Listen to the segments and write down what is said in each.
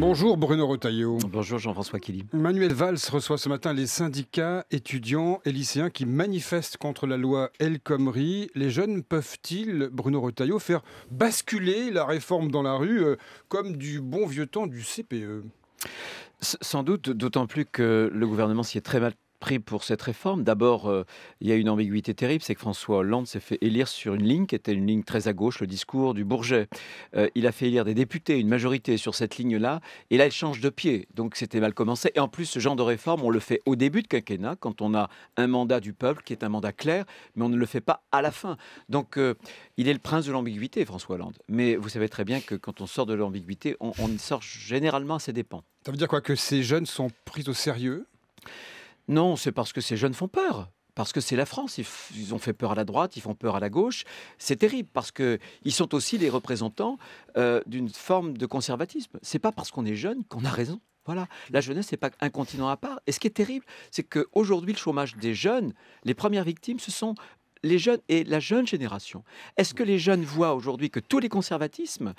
Bonjour Bruno Retailleau. Bonjour Jean-François Killy. Manuel Valls reçoit ce matin les syndicats, étudiants et lycéens qui manifestent contre la loi El Khomri. Les jeunes peuvent-ils, Bruno Retailleau, faire basculer la réforme dans la rue comme du bon vieux temps du CPE? Sans doute, d'autant plus que le gouvernement s'y est très mal pris pour cette réforme. D'abord, il y a une ambiguïté terrible, c'est que François Hollande s'est fait élire sur une ligne qui était une ligne très à gauche, le discours du Bourget. Il a fait élire des députés, une majorité sur cette ligne-là, et là, il change de pied. Donc, c'était mal commencé. Et en plus, ce genre de réforme, on le fait au début de quinquennat, quand on a un mandat du peuple qui est un mandat clair, mais on ne le fait pas à la fin. Donc, il est le prince de l'ambiguïté, François Hollande. Mais vous savez très bien que quand on sort de l'ambiguïté, on sort généralement à ses dépens. Ça veut dire quoi? Que ces jeunes sont pris au sérieux? Non, c'est parce que ces jeunes font peur. Parce que c'est la France. Ils ont fait peur à la droite, ils font peur à la gauche. C'est terrible parce qu'ils sont aussi les représentants d'une forme de conservatisme. C'est pas parce qu'on est jeune qu'on a raison. Voilà, la jeunesse, c'est pas un continent à part. Et ce qui est terrible, c'est qu'aujourd'hui, le chômage des jeunes, les premières victimes, ce sont les jeunes et la jeune génération. Est-ce que les jeunes voient aujourd'hui que tous les conservatismes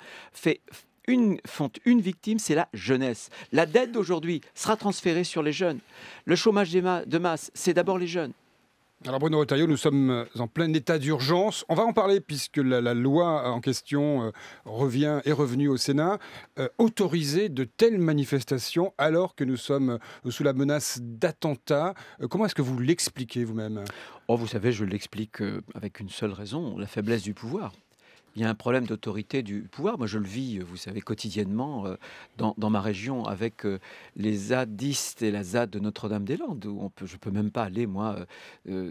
font une victime, c'est la jeunesse. La dette d'aujourd'hui sera transférée sur les jeunes. Le chômage de masse, c'est d'abord les jeunes. Alors Bruno Retailleau, nous sommes en plein état d'urgence. On va en parler puisque la loi en question est revenue au Sénat. Autoriser de telles manifestations alors que nous sommes sous la menace d'attentats. Comment est-ce que vous l'expliquez vous-même? Oh, vous savez, je l'explique avec une seule raison, la faiblesse du pouvoir. Il y a un problème d'autorité du pouvoir. Moi, je le vis, vous savez, quotidiennement dans ma région avec les zadistes et la ZAD de Notre-Dame-des-Landes, où je ne peux même pas aller, moi,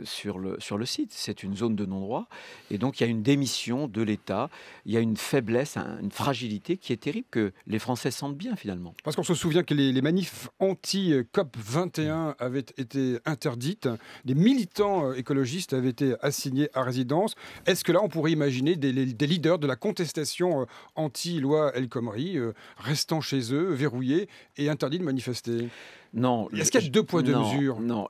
sur le site. C'est une zone de non-droit. Et donc, il y a une démission de l'État. Il y a une faiblesse, une fragilité qui est terrible, que les Français sentent bien, finalement. Parce qu'on se souvient que les manifs anti-COP 21 avaient été interdites. Des militants écologistes avaient été assignés à résidence. Est-ce que là, on pourrait imaginer des leaders de la contestation anti-loi El Khomri restant chez eux, verrouillés et interdits de manifester? Non. Est-ce qu'il y a deux poids, deux mesures? Non,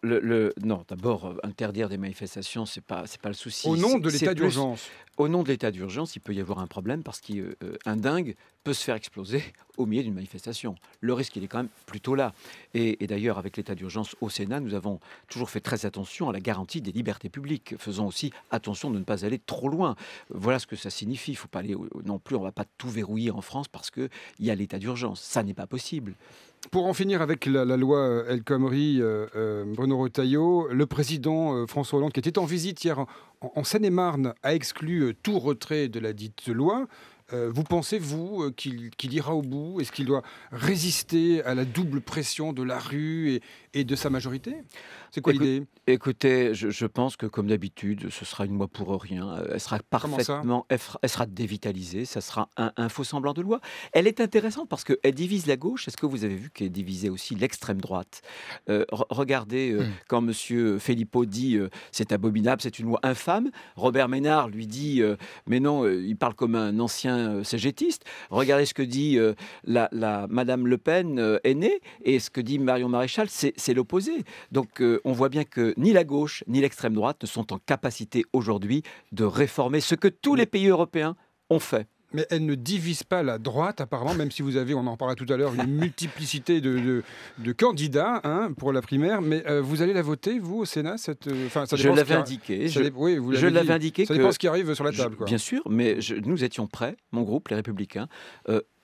non. D'abord, interdire des manifestations, c'est pas le souci. Au nom de l'état d'urgence. Au nom de l'état d'urgence, il peut y avoir un problème parce qu'un dingue peut se faire exploser au milieu d'une manifestation. Le risque, il est quand même plutôt là. Et d'ailleurs, avec l'état d'urgence au Sénat, nous avons toujours fait très attention à la garantie des libertés publiques. Faisons aussi attention de ne pas aller trop loin. Voilà ce que ça signifie. Il ne faut pas aller non plus, on ne va pas tout verrouiller en France parce qu'il y a l'état d'urgence. Ça n'est pas possible. Pour en finir avec la loi El Khomri, Bruno Retailleau, le président François Hollande, qui était en visite hier en Seine-et-Marne, a exclu tout retrait de la dite loi. Vous pensez, vous, qu'il ira au bout? Est-ce qu'il doit résister à la double pression de la rue et de sa majorité? C'est quoi l'idée? Écoutez, je pense que comme d'habitude, ce sera une loi pour rien. Elle sera parfaitement, elle sera dévitalisée. Ça sera un faux semblant de loi. Elle est intéressante parce qu'elle divise la gauche. Est-ce que vous avez vu qu'elle divisait aussi l'extrême droite? Regardez quand Monsieur Philippot dit c'est abominable, c'est une loi infâme. Robert Ménard lui dit mais non, il parle comme un ancien cégétiste. Regardez ce que dit la Madame Le Pen aînée et ce que dit Marion Maréchal, c'est l'opposé. Donc on voit bien que ni la gauche ni l'extrême droite ne sont en capacité aujourd'hui de réformer ce que tous les pays européens ont fait. Mais elle ne divise pas la droite, apparemment, même si vous avez, on en parlera tout à l'heure, une multiplicité de candidats pour la primaire. Mais vous allez la voter, vous, au Sénat Je l'avais indiqué. Je l'avais indiqué. Ça dépend ce qui arrive sur la table. Bien sûr, mais nous étions prêts, mon groupe, les Républicains,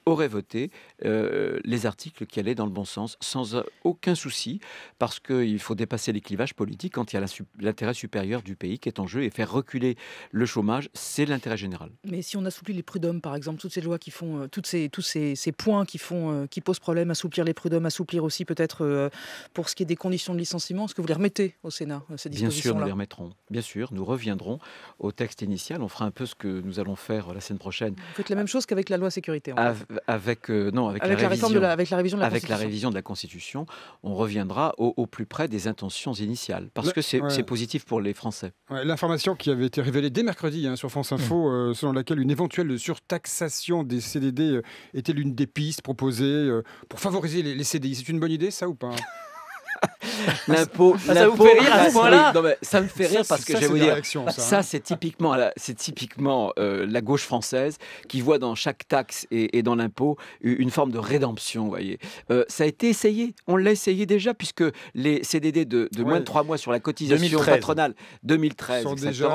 aurait voté les articles qui allaient dans le bon sens, sans aucun souci, parce qu'il faut dépasser les clivages politiques quand il y a l'intérêt supérieur du pays qui est en jeu, et faire reculer le chômage, c'est l'intérêt général. Mais si on assouplit les prud'hommes, par exemple, toutes ces lois qui font, tous ces points qui posent problème, assouplir les prud'hommes, assouplir aussi peut-être pour ce qui est des conditions de licenciement, est-ce que vous les remettez au Sénat, ces dispositions-là? Bien sûr, nous les remettrons. Bien sûr, nous reviendrons au texte initial. On fera un peu ce que nous allons faire la semaine prochaine. Vous faites la même chose qu'avec la loi sécurité, en fait. Avec la révision de la Constitution, on reviendra au plus près des intentions initiales, parce que c'est positif pour les Français. L'information qui avait été révélée dès mercredi sur France Info, selon laquelle une éventuelle surtaxation des CDD était l'une des pistes proposées pour favoriser les CDI. C'est une bonne idée, ça, ou pas? L'impôt, ça vous fait rire à ce point-là? Non, mais ça me fait rire parce que je vais vous dire, ça c'est typiquement, la gauche française qui voit dans chaque taxe et dans l'impôt une forme de rédemption. Vous voyez, ça a été essayé, on l'a essayé déjà puisque les CDD de moins de 3 mois sur la cotisation 2013. patronale 2013, etc.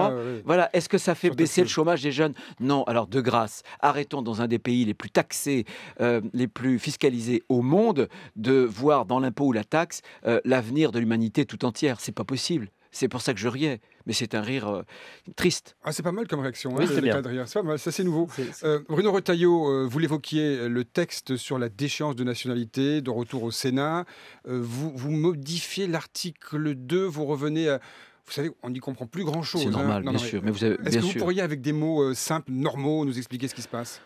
Voilà, est-ce que ça fait baisser le chômage des jeunes? Non. Alors de grâce, arrêtons dans un des pays les plus taxés, les plus fiscalisés au monde, de voir dans l'impôt ou la taxe l'avenir de l'humanité tout entière. C'est pas possible. C'est pour ça que je riais. Mais c'est un rire triste. Ah, c'est pas mal comme réaction. Oui, c'est bien. C'est pas mal, ça c'est nouveau. Bruno Retailleau, vous l'évoquiez, le texte sur la déchéance de nationalité, de retour au Sénat. Vous modifiez l'article 2, vous revenez à... Vous savez, on n'y comprend plus grand-chose. C'est normal, bien sûr. Mais est-ce que vous pourriez, avec des mots simples, normaux, nous expliquer ce qui se passe ?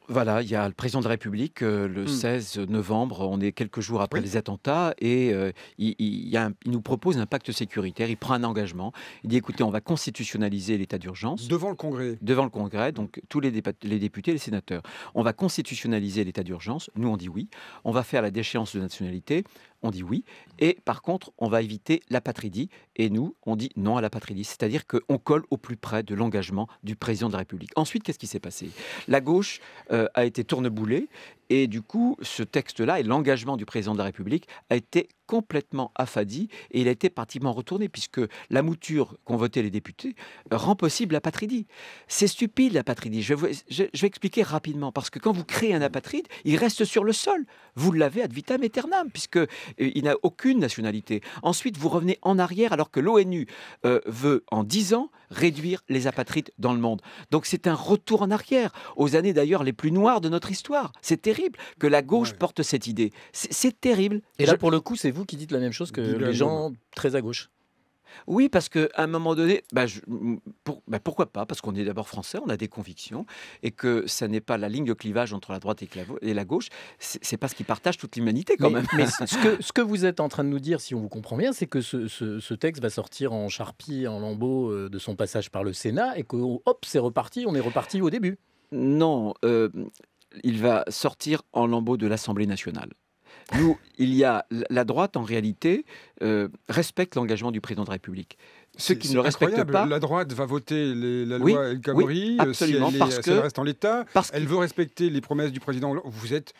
Voilà, il y a le président de la République le 16 novembre, on est quelques jours après les attentats, et il nous propose un pacte sécuritaire, il prend un engagement, il dit écoutez, on va constitutionnaliser l'état d'urgence. Devant le Congrès. Devant le Congrès, donc tous les députés et les sénateurs. On va constitutionnaliser l'état d'urgence, nous on dit oui, on va faire la déchéance de nationalité, on dit oui, et par contre on va éviter l'apatridie, et nous on dit non à l'apatridie, c'est-à-dire qu'on colle au plus près de l'engagement du président de la République. Ensuite, qu'est-ce qui s'est passé ? La gauche a été tourneboulée, et du coup, ce texte-là et l'engagement du président de la République a été complètement affadi et il a été pratiquement retourné puisque la mouture qu'ont voté les députés rend possible l'apatridie. C'est stupide l'apatridie. Je vais expliquer rapidement parce que quand vous créez un apatride, il reste sur le sol. Vous l'avez ad vitam aeternam puisqu'il n'a aucune nationalité. Ensuite, vous revenez en arrière alors que l'ONU veut en 10 ans réduire les apatrides dans le monde. Donc c'est un retour en arrière aux années d'ailleurs les plus noires de notre histoire. C'est terrible que la gauche porte cette idée. C'est terrible. Et là, pour le coup, c'est vous qui dites la même chose que les gens très à gauche. Oui, parce qu'à un moment donné, pourquoi pas ? Parce qu'on est d'abord français, on a des convictions, et que ça n'est pas la ligne de clivage entre la droite et la gauche, c'est pas ce qui partage toute l'humanité quand même. Mais ce que vous êtes en train de nous dire, si on vous comprend bien, c'est que ce texte va sortir en charpie, en lambeaux de son passage par le Sénat, et que hop, c'est reparti, on est reparti au début. Non, il va sortir en lambeaux de l'Assemblée nationale. Nous, la droite, en réalité, respecte l'engagement du président de la République. Ceux qui ne le respectent pas... La droite va voter la loi El Khomri, absolument, si elle reste en l'état. Elle veut respecter les promesses du président Hollande.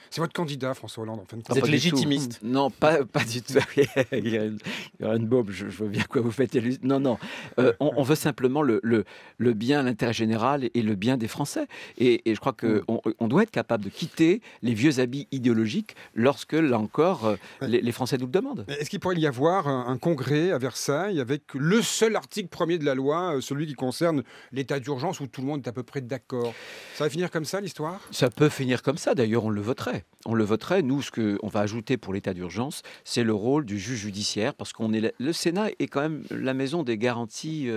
C'est votre candidat, François Hollande, en fin de compte. Vous êtes légitimiste. Non, pas du tout. Il y a une bombe, je vois bien quoi vous faites. Non. On veut simplement le bien, l'intérêt général et le bien des Français. Et je crois qu'on doit être capable de quitter les vieux habits idéologiques lorsque, là encore, les Français nous le demandent. Est-ce qu'il pourrait y avoir un congrès à Versailles avec le seul l'article premier de la loi, celui qui concerne l'état d'urgence où tout le monde est à peu près d'accord. Ça va finir comme ça, l'histoire ? Ça peut finir comme ça. D'ailleurs, on le voterait. Nous, ce qu'on va ajouter pour l'état d'urgence, c'est le rôle du juge judiciaire, parce le Sénat est quand même la maison des garanties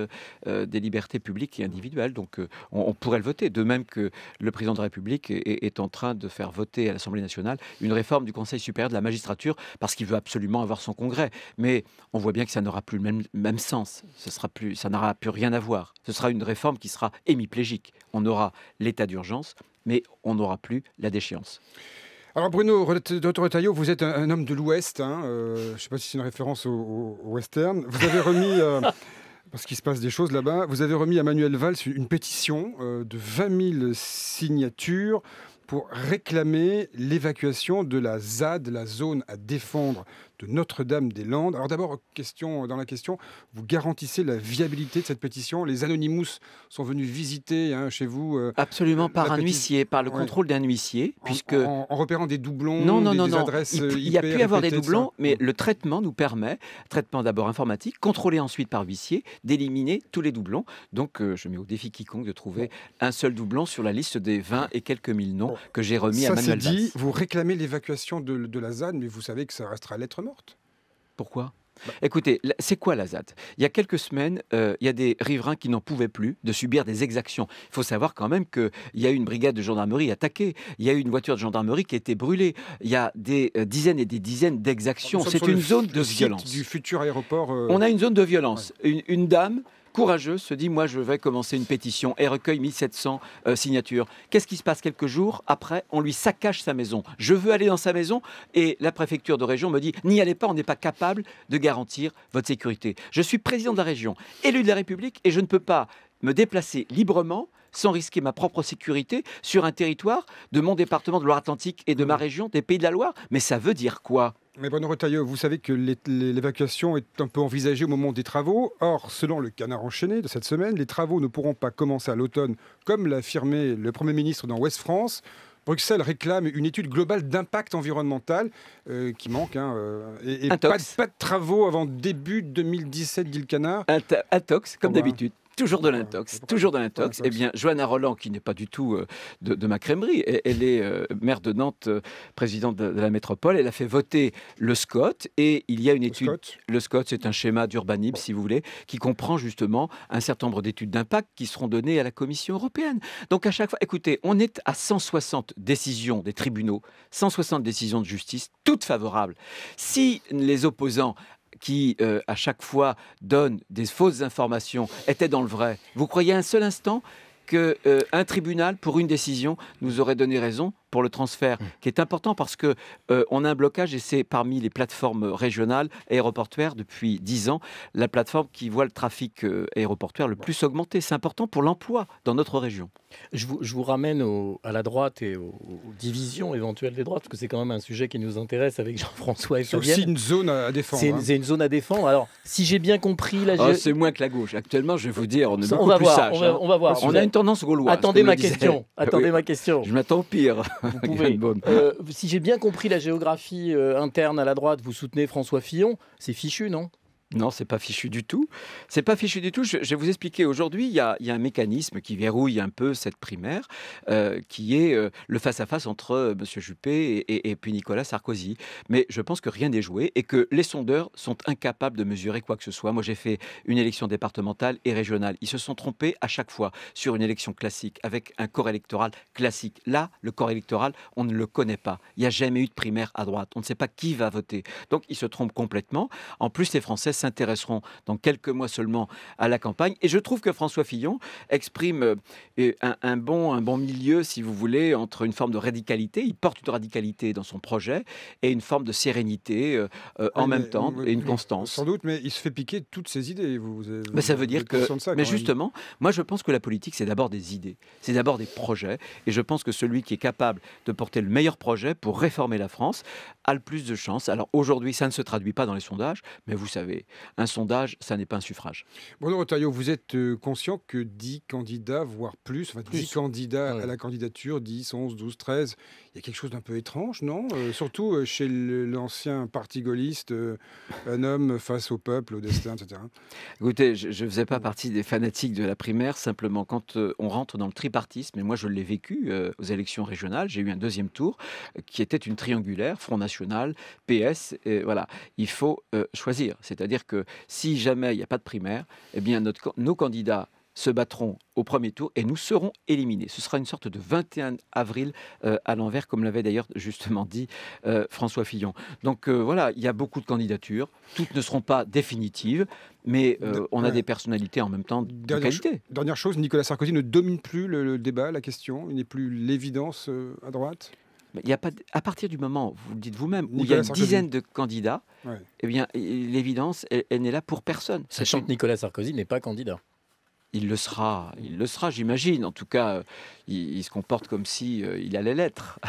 des libertés publiques et individuelles. Donc, on pourrait le voter. De même que le président de la République est en train de faire voter à l'Assemblée nationale une réforme du Conseil supérieur de la magistrature, parce qu'il veut absolument avoir son congrès. Mais on voit bien que ça n'aura plus le même sens. Ça n'aura plus rien à voir. Ce sera une réforme qui sera hémiplégique. On aura l'état d'urgence, mais on n'aura plus la déchéance. Alors Bruno Retailleau, vous êtes un homme de l'Ouest. Je ne sais pas si c'est une référence au western. Vous avez remis... parce qu'il se passe des choses là-bas. Vous avez remis à Manuel Valls une pétition de 20 000 signatures pour réclamer l'évacuation de la ZAD, la zone à défendre de Notre-Dame-des-Landes. Alors d'abord, dans la question, vous garantissez la viabilité de cette pétition. Les Anonymous sont venus visiter chez vous. Absolument, par un huissier, par le contrôle d'un huissier. En repérant des doublons, des adresses IP. Il y a pu y avoir des doublons, mais le traitement nous permet, traitement d'abord informatique, contrôlé ensuite par huissier, d'éliminer tous les doublons. Donc je mets au défi quiconque de trouver un seul doublon sur la liste des 20 et quelques mille noms que j'ai remis à Manuel Valls. Vous réclamez l'évacuation de la ZAD, mais vous savez que ça restera lettre morte. Pourquoi ? Écoutez, c'est quoi la ZAD ? Il y a quelques semaines, il y a des riverains qui n'en pouvaient plus de subir des exactions. Il faut savoir quand même qu'il y a eu une brigade de gendarmerie attaquée, il y a eu une voiture de gendarmerie qui a été brûlée, il y a des dizaines et des dizaines d'exactions. C'est une zone de violence. Du futur aéroport. On a une zone de violence. Une dame courageux, se dit, moi, je vais commencer une pétition et recueille 1700 signatures. Qu'est-ce qui se passe quelques jours après? On lui saccage sa maison. Je veux aller dans sa maison et la préfecture de région me dit, n'y allez pas, on n'est pas capable de garantir votre sécurité. Je suis président de la région, élu de la République, et je ne peux pas me déplacer librement sans risquer ma propre sécurité sur un territoire de mon département de Loire-Atlantique et de ma région, des Pays de la Loire. Mais ça veut dire quoi? Mais Bruno Retailleau, vous savez que l'évacuation est un peu envisagée au moment des travaux. Or, selon le Canard enchaîné de cette semaine, les travaux ne pourront pas commencer à l'automne, comme l'a affirmé le Premier ministre dans Ouest France. Bruxelles réclame une étude globale d'impact environnemental qui manque. Et pas de travaux avant début 2017, dit le Canard. Intox, comme d'habitude. Toujours de l'intox, toujours de l'intox. Eh bien, Johanna Rolland, qui n'est pas du tout de ma crèmerie, elle est maire de Nantes, présidente de la métropole, elle a fait voter le SCOT, et il y a une étude. Le SCOT, c'est un schéma d'urbanisme, si vous voulez, qui comprend justement un certain nombre d'études d'impact qui seront données à la Commission européenne. Donc à chaque fois, écoutez, on est à 160 décisions des tribunaux, 160 décisions de justice, toutes favorables. Si les opposants qui, à chaque fois, donnent des fausses informations, étaient dans le vrai. Vous croyez un seul instant qu'un tribunal, pour une décision, nous aurait donné raison pour le transfert, qui est important parce que on a un blocage, et c'est parmi les plateformes régionales aéroportuaires depuis 10 ans, la plateforme qui voit le trafic aéroportuaire le plus augmenter. C'est important pour l'emploi dans notre région. Je vous ramène à la droite et aux divisions éventuelles des droites, parce que c'est quand même un sujet qui nous intéresse avec Jean-François et Fabienne. C'est aussi une zone à défendre. C'est une zone à défendre. Alors, si j'ai bien compris... c'est moins que la gauche. Actuellement, je vais vous dire, on est beaucoup plus voir, sage. On va voir. On a une tendance gauloise. Attendez ma question. Attendez ma question. Je m'attends au pire. Vous pouvez. Si j'ai bien compris la géographie interne à la droite, vous soutenez François Fillon. C'est fichu, non ? Non, c'est pas fichu du tout. C'est pas fichu du tout. Je vais vous expliquer. Aujourd'hui, il y a un mécanisme qui verrouille un peu cette primaire, qui est le face-à-face entre M. Juppé et puis Nicolas Sarkozy. Mais je pense que rien n'est joué et que les sondeurs sont incapables de mesurer quoi que ce soit. Moi, j'ai fait une élection départementale et régionale. Ils se sont trompés à chaque fois sur une élection classique, avec un corps électoral classique. Là, le corps électoral, on ne le connaît pas. Il n'y a jamais eu de primaire à droite. On ne sait pas qui va voter. Donc, ils se trompent complètement. En plus, les Français s'intéresseront dans quelques mois seulement à la campagne. Et je trouve que François Fillon exprime un bon milieu, si vous voulez, entre une forme de radicalité, il porte une radicalité dans son projet, et une forme de sérénité en même temps, et une constance. Sans doute, mais il se fait piquer toutes ses idées. Mais ça veut dire que... Mais justement, moi je pense que la politique, c'est d'abord des idées, c'est d'abord des projets, et je pense que celui qui est capable de porter le meilleur projet pour réformer la France a le plus de chances. Alors aujourd'hui, ça ne se traduit pas dans les sondages, mais vous savez, un sondage, ça n'est pas un suffrage. Bruno Retailleau, vous êtes conscient que 10 candidats, voire plus, 10 candidats à la candidature, 10, 11, 12, 13, il y a quelque chose d'un peu étrange, non? Surtout chez l'ancien parti gaulliste, un homme face au peuple, au destin, etc. Écoutez, je ne faisais pas partie des fanatiques de la primaire, simplement quand on rentre dans le tripartisme, et moi je l'ai vécu aux élections régionales, j'ai eu un deuxième tour qui était une triangulaire, Front National, PS, et voilà, il faut choisir. C'est-à-dire que si jamais il n'y a pas de primaire, eh bien nos candidats se battront au premier tour et nous serons éliminés. Ce sera une sorte de 21 avril à l'envers, comme l'avait d'ailleurs justement dit François Fillon. Donc voilà, il y a beaucoup de candidatures. Toutes ne seront pas définitives, mais on a des personnalités en même temps de qualité. Dernière chose, Nicolas Sarkozy ne domine plus le débat, la question. Il n'est plus l'évidence à droite. Il y a pas, à partir du moment, vous le dites vous-même, où il y a une dizaine de candidats, eh bien, l'évidence, elle n'est là pour personne. Sachant que Nicolas Sarkozy n'est pas candidat. Il le sera, j'imagine. En tout cas, il se comporte comme si il allait l'être.